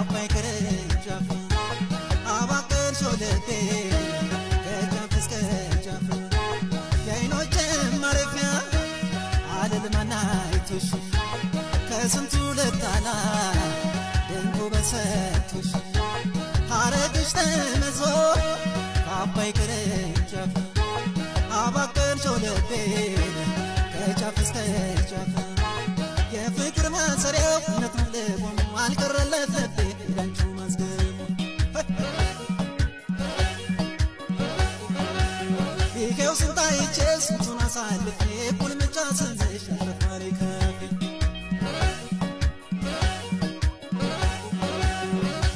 ከአባይ ቅርንጫፍ አባቀልሽው ልቤን ከጫፍ እስከ ጫፍ የዓይኖቼም ማረፊያ አልልማናይቶሽ ከስንቱ ልጣላ ድንቁ በሰቶሽ ሐረግሽ ተመዞ ከአባይ ቅርንጫፍ አባቀልሽው ልቤን ከጫፍ እስከ ጫፍ የፍቅር ማሰሪያው እውነት ነው ልቦም አልቀረለት ልቤ እንዳንቹ ማዝገቡ ይሄው ስንታይቼ ስንቱን አሳልፌ ቁልምጫ ስልሽ አለፋሪ ከፊ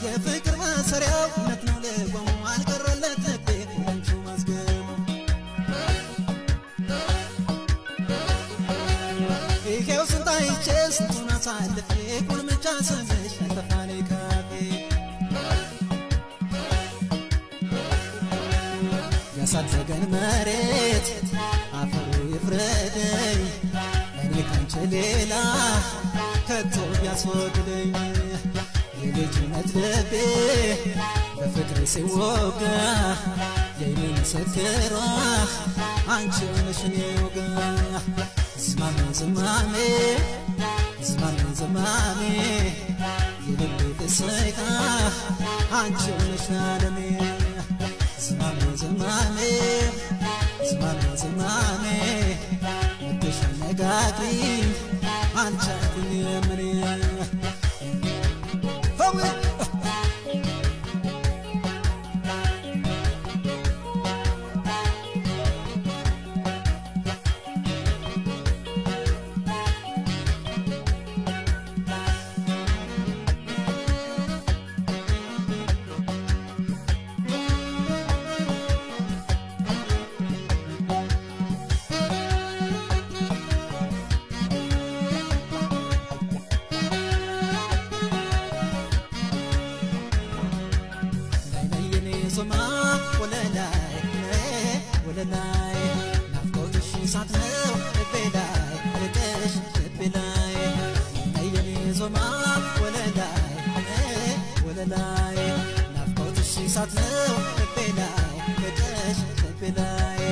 የፍቅር ማሰሪያው እውነት ነው ልቦም አልቀረለት ልቤ እንዳንቹ ማዝገቡ ይሄው ስንታይቼ ስንቱን አሳልፌ ቁልምጫ ስልሽ አለፋሪ ከፊ ያሳደገን መሬት አፈሩ ይፍረደኝ እኔ ካንቺ ሌላ ከቶ ቢያስወግደኝ የልጅነት ልቤ በፍቅር ሲወጋ የሚመሰክሯ አንቺ ነሽ እኔው ጋ ዝማሜ ዝማሜ ዝማሜ ዝማሜ የልቤ ደስታ አንቺ ነሽ ዓለሜ ዝማሜ ዝማሜ ዝማሜ ዝማሜ መጥተሽ አነጋግሪኝ አንቺ አልኩኝም እኔ ዞማ ወለላይ ወለላይ ናፍቆትሽ እሳት ነው ልቤ ላይ ርቀሽ ልቤ ላይ የኔ ዞማ ወለላይ ወለላይ ናፍቆትሽ እሳት ነው ልቤ ላይ ርቀሽ ልቤ ላይ